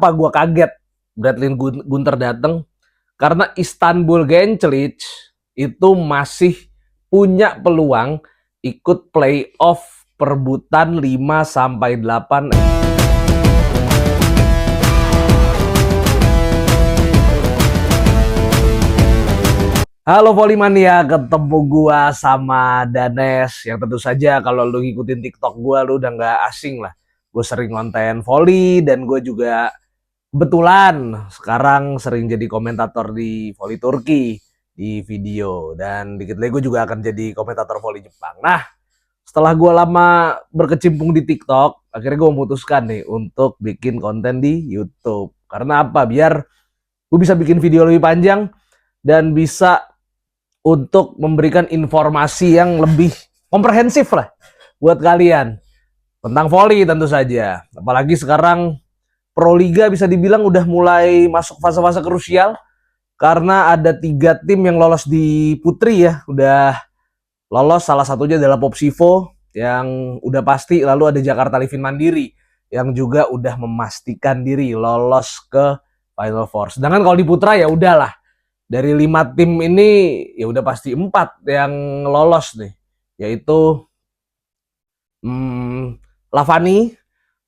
Apa gua kaget Bradley Gunter datang? Karena Istanbul Gençlik itu masih punya peluang ikut playoff perebutan 5 sampai 8. Halo Volley-mania, ketemu gua sama Danes yang tentu saja kalau lu ngikutin TikTok gua lu udah nggak asing lah. Gue sering konten volley dan gue juga kebetulan sekarang sering jadi komentator di volley Turki di video, dan dikit lagi gue juga akan jadi komentator volley Jepang. Nah, setelah gue lama berkecimpung di TikTok, akhirnya gue memutuskan nih untuk bikin konten di YouTube. Karena apa? Biar gue bisa bikin video lebih panjang dan bisa untuk memberikan informasi yang lebih komprehensif lah buat kalian tentang volley tentu saja. Apalagi sekarang Pro Liga bisa dibilang udah mulai masuk fase-fase krusial karena ada 3 tim yang lolos di Putri ya, udah lolos. Salah satunya adalah Popsivo yang udah pasti, lalu ada Jakarta Livin Mandiri yang juga udah memastikan diri lolos ke Final Four. Sedangkan kalau di Putra ya udahlah, dari 5 tim ini ya udah pasti 4 yang lolos nih, yaitu Lavani,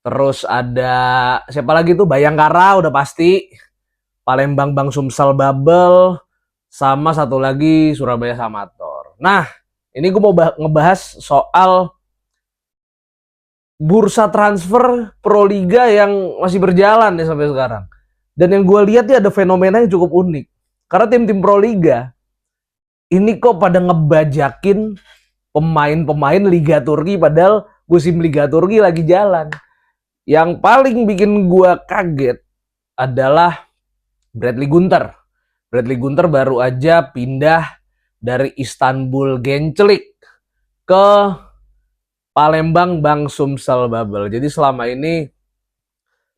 terus ada siapa lagi tuh, Bayangkara udah pasti, Palembang Bang Sumsel Babel, sama satu lagi Surabaya Samator. Nah, ini gue mau ngebahas soal bursa transfer Pro Liga yang masih berjalan nih sampai sekarang. Dan yang gue lihat ya ada fenomena yang cukup unik. Karena tim-tim Pro Liga ini kok pada ngebajakin pemain-pemain Liga Turki, padahal musim Liga Turki lagi jalan. Yang paling bikin gue kaget adalah Bradley Gunter. Bradley Gunter baru aja pindah dari Istanbul Gençlik ke Palembang Bang Sumsel Babel. Jadi selama ini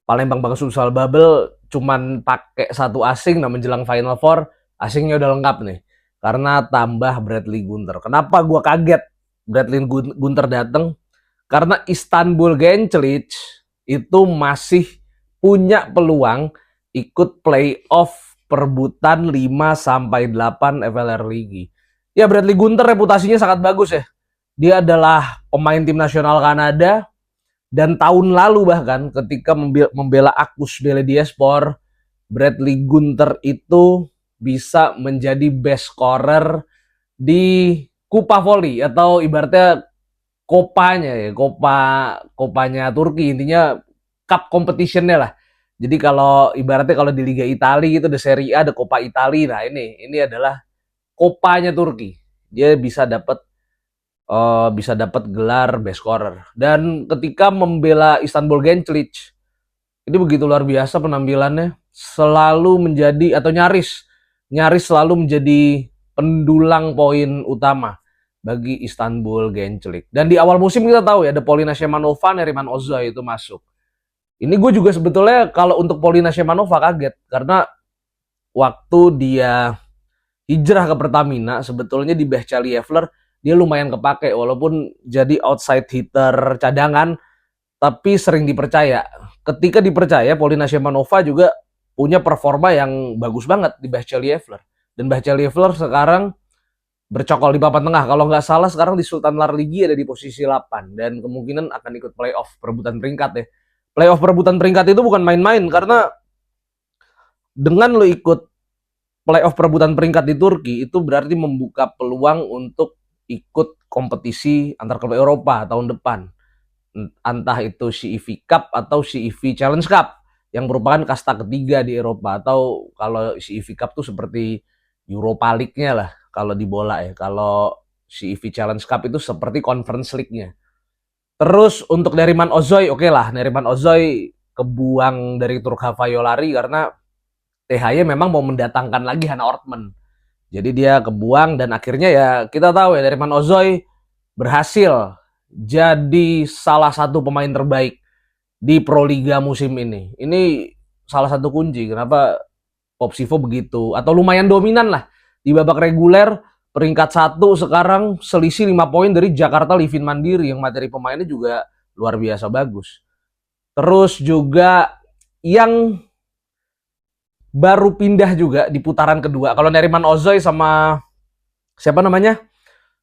Palembang Bang Sumsel Babel cuman pakai satu asing, nah menjelang Final Four asingnya udah lengkap nih. Karena tambah Bradley Gunter. Kenapa gue kaget Bradley Gunter datang? Karena Istanbul Gençlik itu masih punya peluang ikut playoff perebutan 5 sampai 8 FLR Ligi. Ya, Bradley Gunter reputasinya sangat bagus ya. Dia adalah pemain tim nasional Kanada, dan tahun lalu bahkan ketika membela Akus Belediyespor, Bradley Gunter itu bisa menjadi best scorer di Kupa Volley atau ibaratnya kopanya ya, kopanya Turki, intinya cup competitionnya lah. Jadi kalau ibaratnya kalau di Liga Italia itu ada Serie A, ada Coppa Italia. Nah, ini adalah kopanya Turki. Dia bisa dapat gelar best scorer. Dan ketika membela Istanbul Gençlik, ini begitu luar biasa penampilannya, selalu menjadi atau nyaris selalu menjadi pendulang poin utama bagi Istanbul Gençlik. Dan di awal musim kita tahu ya ada Polina Shemanova, Neriman Ozoy itu masuk. Ini gue juga sebetulnya kalau untuk Polina Shemanova kaget, karena waktu dia hijrah ke Pertamina sebetulnya di Behçet Lievler dia lumayan kepake, walaupun jadi outside hitter cadangan tapi sering dipercaya. Ketika dipercaya, Polina Shemanova juga punya performa yang bagus banget di Behçet Lievler. Dan Behçet Lievler sekarang bercokol di papan tengah. Kalau nggak salah sekarang di Sultan Larligi ada di posisi 8 dan kemungkinan akan ikut playoff perebutan peringkat ya. Playoff perebutan peringkat itu bukan main-main, karena dengan lo ikut playoff perebutan peringkat di Turki itu berarti membuka peluang untuk ikut kompetisi antar klub Eropa tahun depan. Entah itu CEV Cup atau CEV Challenge Cup yang merupakan kasta ketiga di Eropa, atau kalau CEV Cup tuh seperti Europa League-nya lah kalau di bola ya. Kalau CEV Challenge Cup itu seperti Conference League-nya. Terus untuk Neriman Ozoy, oke lah, Neriman Ozoy kebuang dari Turkava Yolari karena THY memang mau mendatangkan lagi Hannah Ortman. Jadi dia kebuang, dan akhirnya ya kita tahu ya Neriman Ozoy berhasil jadi salah satu pemain terbaik di Pro Liga musim ini. Ini salah satu kunci kenapa Popsivo begitu atau lumayan dominan lah di babak reguler. Peringkat 1 sekarang selisih 5 poin dari Jakarta Livin Mandiri yang materi pemainnya juga luar biasa bagus. Terus juga yang baru pindah juga di putaran kedua. Kalau Neriman Ozoy sama siapa namanya?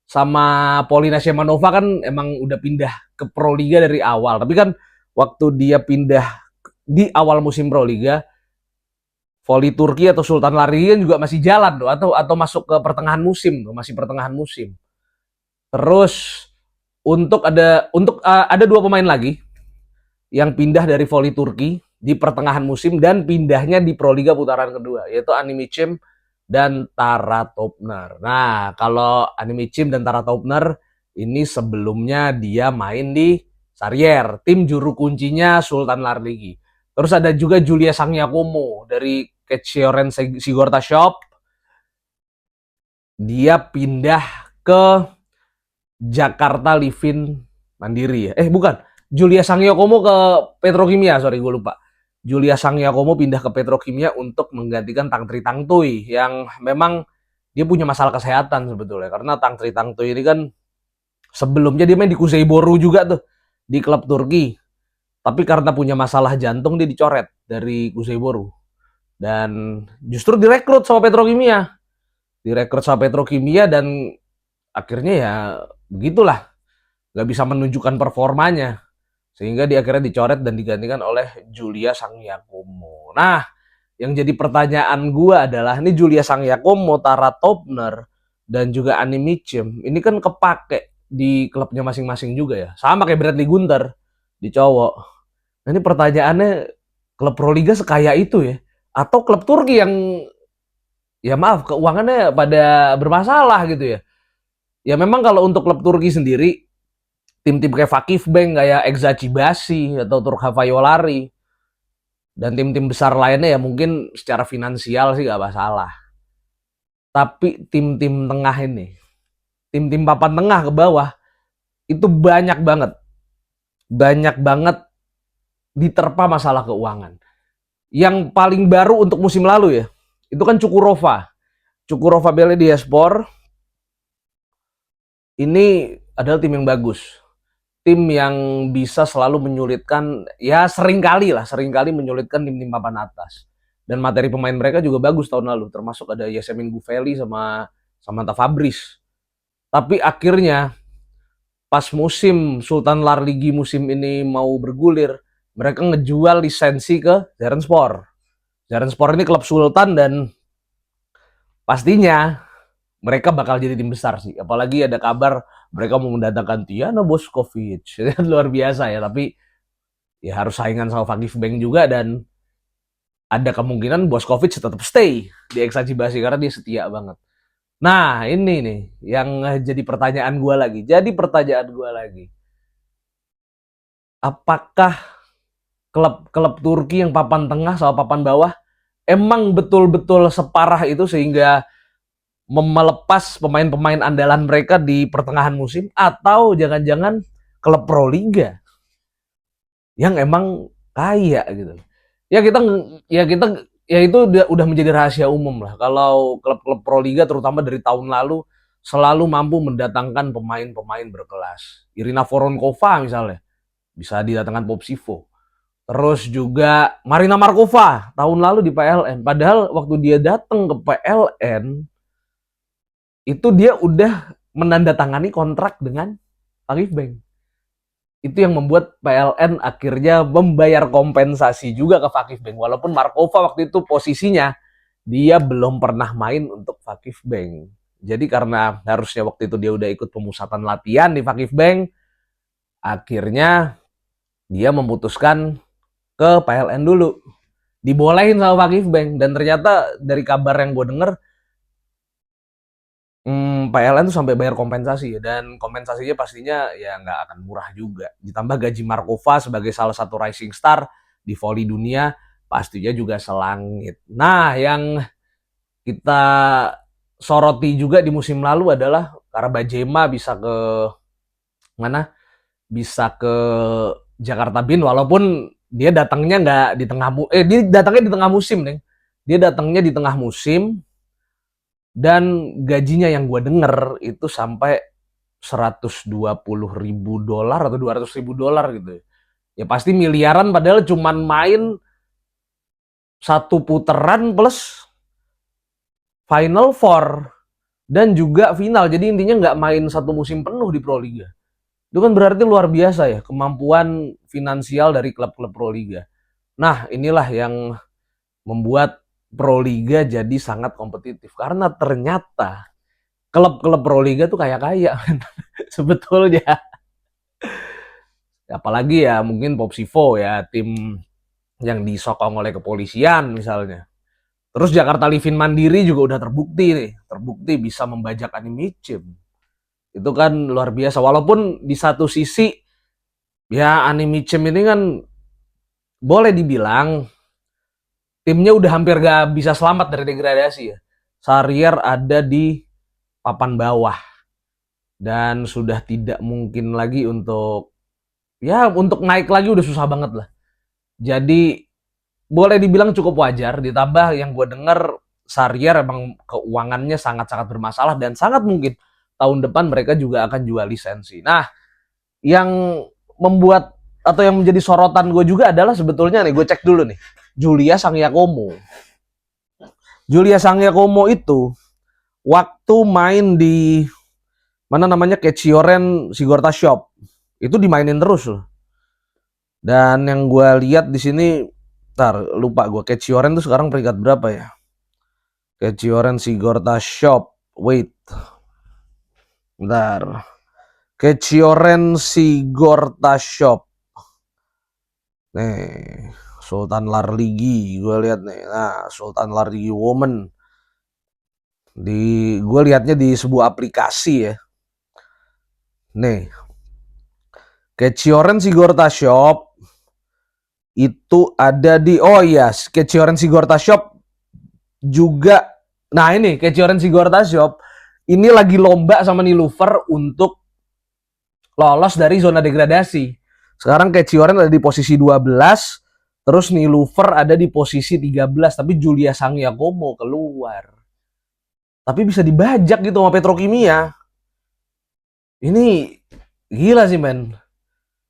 Sama Polina Shemanova kan emang udah pindah ke Proliga dari awal. Tapi kan waktu dia pindah di awal musim Proliga, Voli Turki atau Sultan Larigan juga masih jalan tuh, atau masuk ke pertengahan musim tuh, masih pertengahan musim. Terus ada dua pemain lagi yang pindah dari Voli Turki di pertengahan musim dan pindahnya di Proliga putaran kedua, yaitu Animicim dan Tara Topner. Nah, kalau Animicim dan Tara Topner ini sebelumnya dia main di Sarrier, tim juru kuncinya Sultan Larligi. Terus ada juga Julia Sangyakomo dari Ketsioren Sigorta Shop. Dia pindah ke Jakarta Livin Mandiri ya. Bukan. Julia Sangyakomo ke Petrokimia, sorry gue lupa. Julia Sangyakomo pindah ke Petrokimia untuk menggantikan Tang Tri Tang Tui yang memang dia punya masalah kesehatan sebetulnya. Karena Tang Tri Tang Tui ini kan sebelumnya dia main di Kuzeyboru juga tuh, di klub Turki. Tapi karena punya masalah jantung dia dicoret dari Kuzeyboru. Dan justru direkrut sama Petrokimia. Dan akhirnya ya begitulah. Gak bisa menunjukkan performanya. Sehingga dia akhirnya dicoret dan digantikan oleh Julia Sangyakomo. Nah, yang jadi pertanyaan gue adalah, ini Julia Sangyakomo, Tara Topner, dan juga Animicim, ini kan kepake di klubnya masing-masing juga ya. Sama kayak Bradley Gunter di cowok. Nah, ini pertanyaannya, klub Proliga sekaya itu ya? Atau klub Turki yang, ya maaf, keuangannya pada bermasalah gitu ya? Ya memang kalau untuk klub Turki sendiri, tim-tim kayak Vakif Bank, kayak Eczacıbaşı atau Turk Hava Yolları, dan tim-tim besar lainnya ya mungkin secara finansial sih gak masalah. Tapi tim-tim tengah ini, tim-tim papan tengah ke bawah, itu banyak banget diterpa masalah keuangan. Yang paling baru untuk musim lalu ya, itu kan Cukurova Belediyespor. Ini adalah tim yang bagus. Tim yang bisa selalu menyulitkan, ya seringkali menyulitkan tim-tim papan atas. Dan materi pemain mereka juga bagus tahun lalu, termasuk ada Yasemin Gufeli sama Samantha Fabris. Tapi akhirnya pas musim Sultan Larligi musim ini mau bergulir, mereka ngejual lisensi ke Zarenspor. Zarenspor ini klub Sultan dan pastinya mereka bakal jadi tim besar sih. Apalagi ada kabar mereka mau mendatangkan Tijana Bošković. Luar biasa ya, tapi ya harus saingan sama Vakif Bank juga, dan ada kemungkinan Bošković tetap stay di Eczacıbaşı karena dia setia banget. Nah, ini nih yang jadi pertanyaan gue lagi. Apakah klub Turki yang papan tengah sama papan bawah emang betul-betul separah itu sehingga melepas pemain-pemain andalan mereka di pertengahan musim, atau jangan-jangan klub Proliga yang emang kaya gitu? Ya itu udah menjadi rahasia umum lah. Kalau klub-klub Proliga terutama dari tahun lalu selalu mampu mendatangkan pemain-pemain berkelas. Irina Voronkova misalnya bisa didatangkan Popsivo. Terus juga Marina Markova tahun lalu di PLN. Padahal waktu dia datang ke PLN itu dia udah menandatangani kontrak dengan Vakif Bank. Itu yang membuat PLN akhirnya membayar kompensasi juga ke Vakif Bank. Walaupun Markova waktu itu posisinya dia belum pernah main untuk Vakif Bank. Jadi karena harusnya waktu itu dia udah ikut pemusatan latihan di Vakif Bank, akhirnya dia memutuskan ke PLN dulu. Dibolehin sama Vakif Bank. Dan ternyata dari kabar yang gue denger, PLN tuh sampai bayar kompensasi ya, dan kompensasinya pastinya ya nggak akan murah juga. Ditambah gaji Markova sebagai salah satu rising star di voli dunia pastinya juga selangit. Nah, yang kita soroti juga di musim lalu adalah Karabajema bisa ke mana? Bisa ke Jakarta Bin, walaupun dia datangnya nggak di tengah dia datangnya di tengah musim nih. Dia datangnya di tengah musim. Dan gajinya yang gue denger itu sampai $120.000 atau $200.000 gitu. Ya pasti miliaran, padahal cuman main satu putaran plus Final Four dan juga final. Jadi intinya nggak main satu musim penuh di Proliga. Itu kan berarti luar biasa ya kemampuan finansial dari klub-klub Proliga. Nah, inilah yang membuat Proliga jadi sangat kompetitif karena ternyata klub-klub Proliga tuh kaya-kaya sebetulnya. Apalagi ya mungkin Popsivo ya, tim yang disokong oleh kepolisian misalnya. Terus Jakarta Livin Mandiri juga udah terbukti nih, terbukti bisa membajak Animicim. Itu kan luar biasa. Walaupun di satu sisi ya Animicim ini kan boleh dibilang timnya udah hampir gak bisa selamat dari degradasi ya. Sarrier ada di papan bawah dan sudah tidak mungkin lagi untuk naik lagi udah susah banget lah. Jadi boleh dibilang cukup wajar, ditambah yang gue denger Sarrier emang keuangannya sangat-sangat bermasalah dan sangat mungkin tahun depan mereka juga akan jual lisensi. Nah, yang membuat atau yang menjadi sorotan gue juga adalah sebetulnya nih, gue cek dulu nih, Giulia Sangyakomo. Giulia Sangyakomo itu waktu main di mana namanya Kecioren Sigorta Shop itu dimainin terus loh. Dan yang gue lihat di sini, lupa gue, Kecioren tuh sekarang peringkat berapa ya? Kecioren Sigorta Shop, wait, bentar. Kecioren Sigorta Shop, nih Sultan Larligi, gue lihat nih, nah Sultan Larligi Women, gue lihatnya di sebuah aplikasi ya, nih Kecioren Sigorta Shop itu ada di Kecioren Sigorta Shop juga. Nah ini Kecioren Sigorta Shop ini lagi lomba sama Nilufer untuk lolos dari zona degradasi. Sekarang Kecioren ada di posisi 12, terus Nilufer ada di posisi 13, tapi Giulia Sangyakomo keluar. Tapi bisa dibajak gitu sama Petrokimia. Ini gila sih men.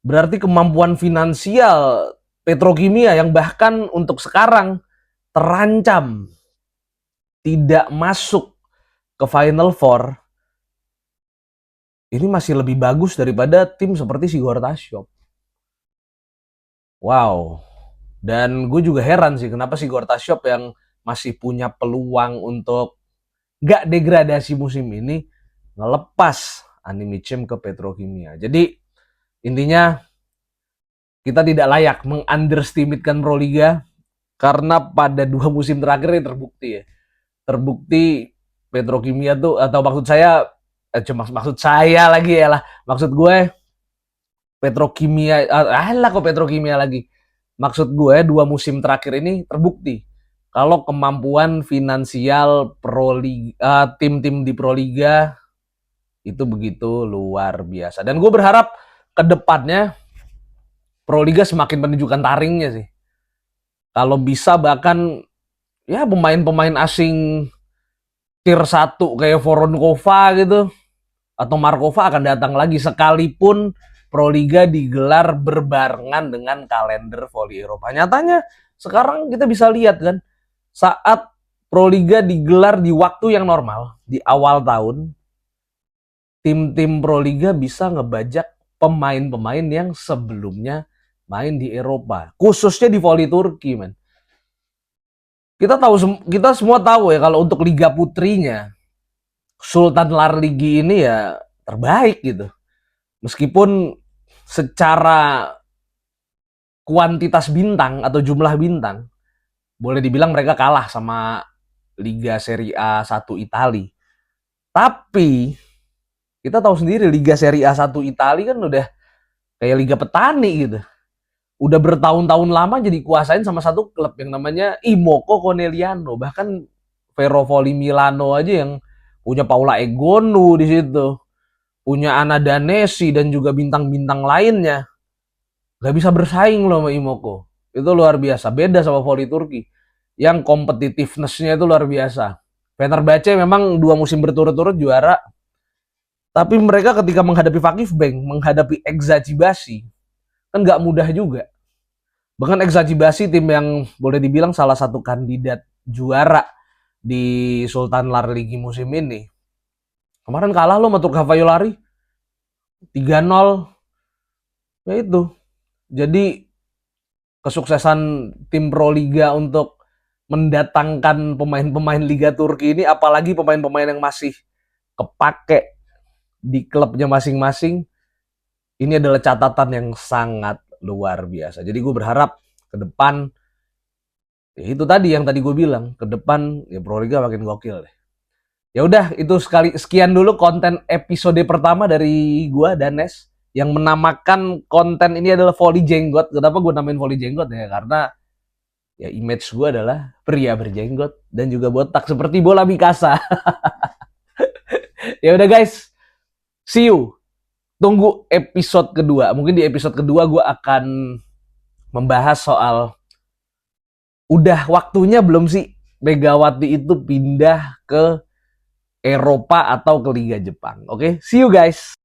Berarti kemampuan finansial Petrokimia yang bahkan untuk sekarang terancam tidak masuk ke Final Four, ini masih lebih bagus daripada tim seperti Sigorta Shop. Wow. Dan gue juga heran sih kenapa Sigorta Shop yang masih punya peluang untuk gak degradasi musim ini ngelepas Animicim ke Petrokimia. Jadi intinya kita tidak layak mengunderestimatekan Proliga karena pada 2 musim terakhir ini terbukti ya. Terbukti Petrokimia tuh, atau maksud saya lagi ya lah. Maksud gue Petrokimia, kok Petrokimia lagi. Maksud gue 2 musim terakhir ini terbukti kalau kemampuan finansial Proliga, tim-tim di Proliga itu begitu luar biasa. Dan gue berharap ke depannya Proliga semakin menunjukkan taringnya sih. Kalau bisa bahkan ya pemain-pemain asing tier 1 kayak Voronkova gitu atau Markova akan datang lagi sekalipun Proliga digelar berbarengan dengan kalender voli Eropa. Nyatanya sekarang kita bisa lihat kan, saat Proliga digelar di waktu yang normal di awal tahun, tim-tim Proliga bisa ngebajak pemain-pemain yang sebelumnya main di Eropa, khususnya di voli Turki, men. Kita semua tahu ya kalau untuk Liga Putrinya Sultan Larligi ini ya terbaik gitu. Meskipun secara kuantitas bintang atau jumlah bintang boleh dibilang mereka kalah sama Liga Serie A 1 Itali. Tapi kita tahu sendiri Liga Serie A 1 Itali kan udah kayak liga petani gitu. Udah bertahun-tahun lama jadi kuasain sama satu klub yang namanya Imoco Conegliano. Bahkan Ferrovoli Milano aja yang punya Paula Egonu di situ, punya Ana Danesi dan juga bintang-bintang lainnya. Gak bisa bersaing loh sama Imoco. Itu luar biasa. Beda sama voli Turki yang competitiveness-nya itu luar biasa. Fenerbahce memang 2 musim berturut-turut juara, tapi mereka ketika menghadapi Vakif Bank, menghadapi Eczacıbaşı, kan gak mudah juga. Bahkan Exacibasi, tim yang boleh dibilang salah satu kandidat juara di Sultan Larligi musim ini. Kemarin kalah lo sama Turk Havayolari 3-0. Ya itu. Jadi kesuksesan tim Pro Liga untuk mendatangkan pemain-pemain Liga Turki ini, apalagi pemain-pemain yang masih kepake di klubnya masing-masing, ini adalah catatan yang sangat luar biasa. Jadi gue berharap ke depan, ya itu tadi yang tadi gue bilang, ke depan ya Pro Liga makin gokil deh. Ya udah, itu sekian dulu konten episode pertama dari gue dan Nes, yang menamakan konten ini adalah Volley Jenggot. Kenapa gue namain Volley Jenggot ya? Karena ya image gue adalah pria berjenggot dan juga botak seperti bola Mikasa. Ya udah guys, see you. Tunggu episode kedua. Mungkin di episode kedua gue akan membahas soal udah waktunya belum sih Megawati itu pindah ke Eropa atau ke Liga Jepang. Oke, see you guys.